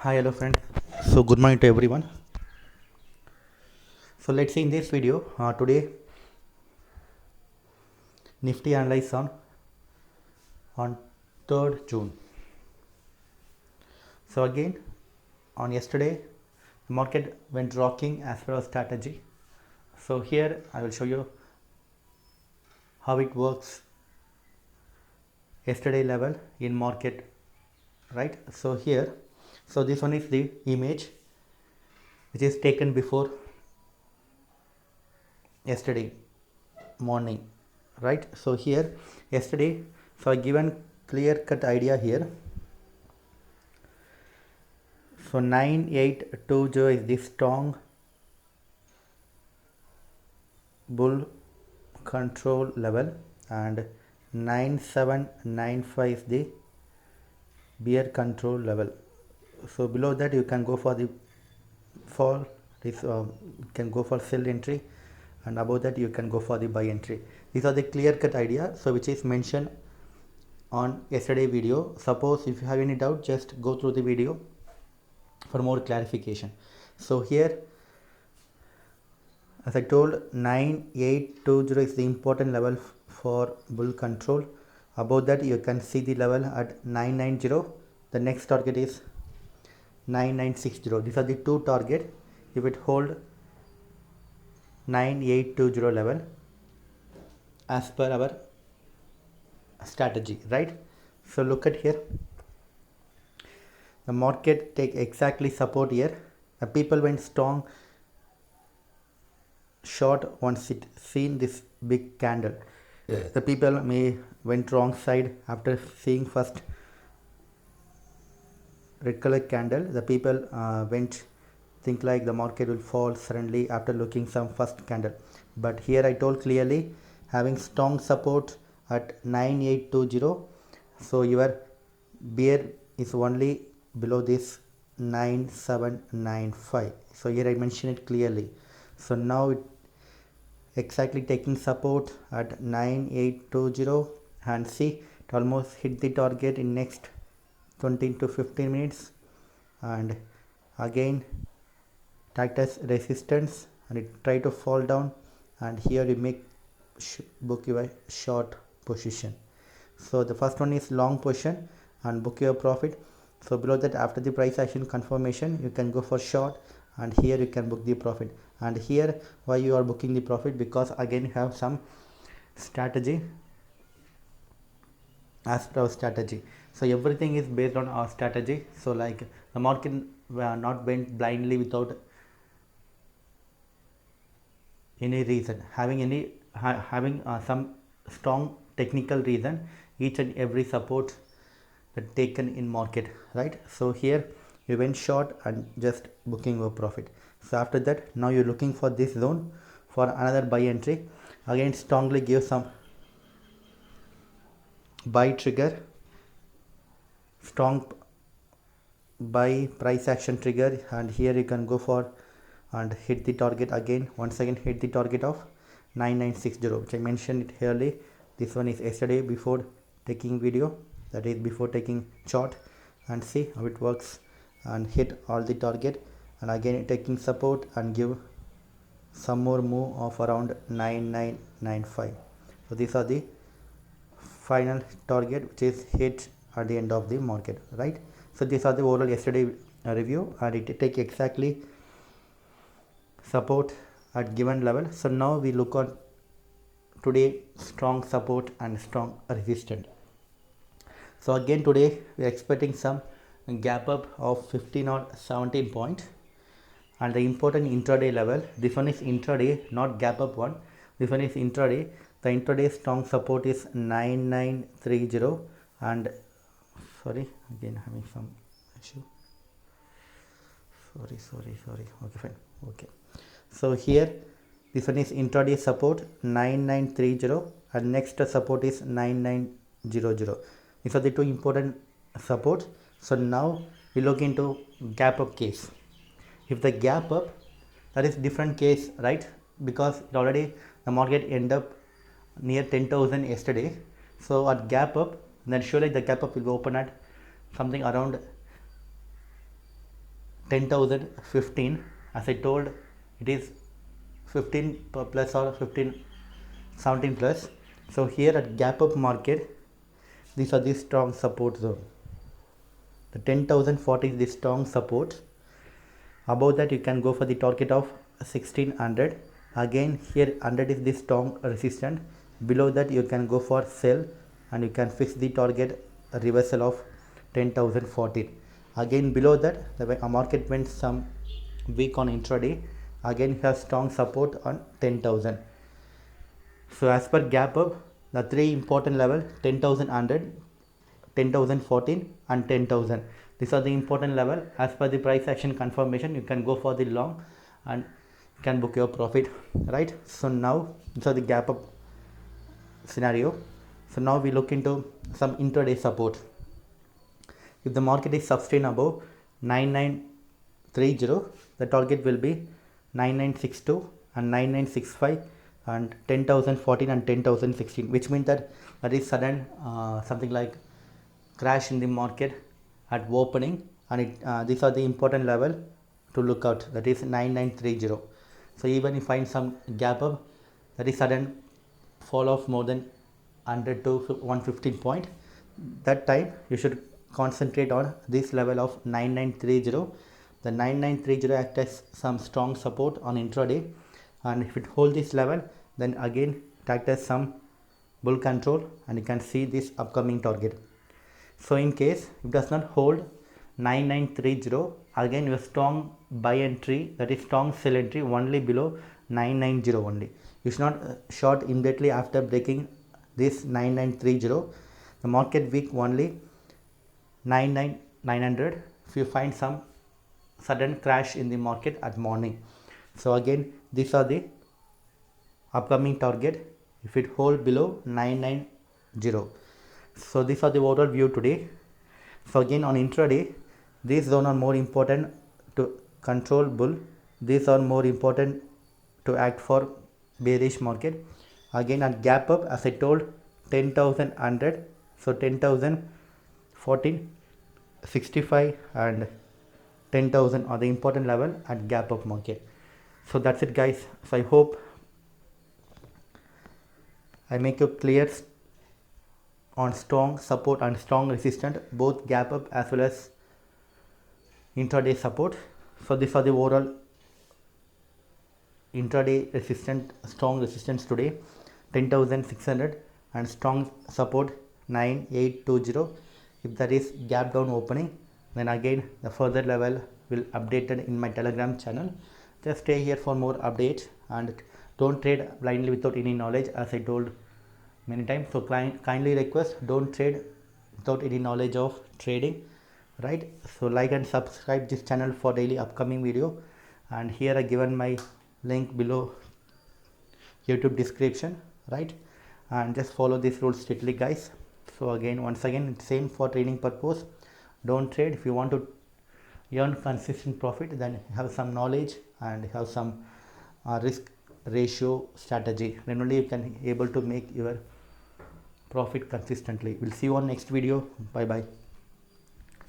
Hi, hello friends. So good morning to everyone. So let's see in this video today Nifty analyze on 3rd June. So again on yesterday the market went rocking as per our strategy. So here I will show you how it works yesterday level in market, right? So here, so this one is the image which is taken before yesterday morning, right? So here yesterday, so I given clear cut idea here. So 9820 is the strong bull control level and 9795 is the bear control level. So below that you can go for the fall, this you can go for sell entry, and above that you can go for the buy entry. These are the clear cut idea, so which is mentioned on yesterday video. Suppose if you have any doubt, just go through the video for more clarification. So here, as I told, 9820 is the important level for bull control. Above that you can see the level at 990. The next target is 9960. These are the two target. If it hold 9820 level as per our strategy, right? So look at here, the market take exactly support here. The people went strong short once it seen this big candle. The people may went wrong side after seeing first red color candle. The people went think like the market will fall suddenly after looking some first candle, but here I told clearly having strong support at 9820. So your bear is only below this 9795. So here I mentioned it clearly. So now it exactly taking support at 9820, and see it almost hit the target in next 20 to 15 minutes, and again act as resistance and it try to fall down, and here you make book your short position. So the first one is long position and book your profit. So below that, after the price action confirmation, you can go for short, and here you can book the profit. And here why you are booking the profit, because again you have some strategy as per our strategy. So everything is based on our strategy. So like the market not went blindly without any reason, having some strong technical reason, each and every support that taken in market, right? So here you went short and just booking your profit. So after that, now you're looking for this zone for another buy entry. Again strongly give some buy trigger, strong buy price action trigger, and here you can go for and hit the target again, once again hit the target of 9960, which I mentioned it early. This one is yesterday before taking video, that is before taking chart, and see how it works and hit all the target, and again taking support and give some more move of around 9995. So these are the final target which is hit at the end of the market, right? So these are the overall yesterday review, and it take exactly support at given level. So now we look on today strong support and strong resistance. So again today we are expecting some gap up of 15 or 17 points, and the important intraday level, this one is intraday, not gap up one, this one is intraday. The intraday strong support is 9930, and sorry, again having some issue, sorry, okay fine, okay. So here this one is intraday support 9930, and next support is 9900. These are the two important supports. So now we look into gap up case. If the gap up, that is different case, right? Because it already the market end up near 10,000 yesterday. So at gap up, then surely the gap up will be open at something around 10,015. As I told, it is 15 plus or 15 17 plus. So here at gap up market, these are the strong support zone. The 10,040 is the strong support. Above that you can go for the target of 1600. Again here 100 is the strong resistance. Below that you can go for sell and you can fix the target reversal of 10,014. Again below that the market went some weak on intraday. Again has strong support on 10,000. So as per gap up, the three important level 10,100, 10,014 and 10,000. These are the important level. As per the price action confirmation, you can go for the long and you can book your profit, right? So now these are the gap up scenario. So now we look into some intraday support. If the market is sustained above 9930, the target will be 9962 and 9965 and 10,014 and 10,016, which means that is sudden something like crash in the market at opening, and these are the important level to look out, that is 9930. So even if find some gap up, that is sudden fall off more than 100 to 115 point, that time you should concentrate on this level of 9930. The 9930 acts as some strong support on intraday, and if it hold this level, then again it acts as some bull control and you can see this upcoming target. So in case it does not hold 9930, again your strong buy entry, that is strong sell entry only below 990 only. You should not short immediately after breaking this 9930. The market week only 900 if you find some sudden crash in the market at morning. So again these are the upcoming target if it hold below 990. So these are the overall view today. So again on intraday, these zones are more important to control bull, these are more important to act for bearish market. Again at gap up, as I told, 10,100, so 10,014, 65 and 10,000 are the important level at gap up market. So that's it guys. So I hope I make you clear on strong support and strong resistance, both gap up as well as intraday support. So these are the overall intraday resistance, strong resistance today 10,600 and strong support 9820. If there is gap down opening, then again the further level will updated in my Telegram channel. Just stay here for more updates and don't trade blindly without any knowledge, as I told many times. So kindly request, don't trade without any knowledge of trading, right? So like and subscribe this channel for daily upcoming video, and here I given my link below YouTube description, right? And just follow this rule strictly guys. So again, once again, it's same for trading purpose. Don't trade. If you want to earn consistent profit, then have some knowledge and have some risk ratio strategy, then only you can able to make your profit consistently. We'll see you on next video. Bye bye.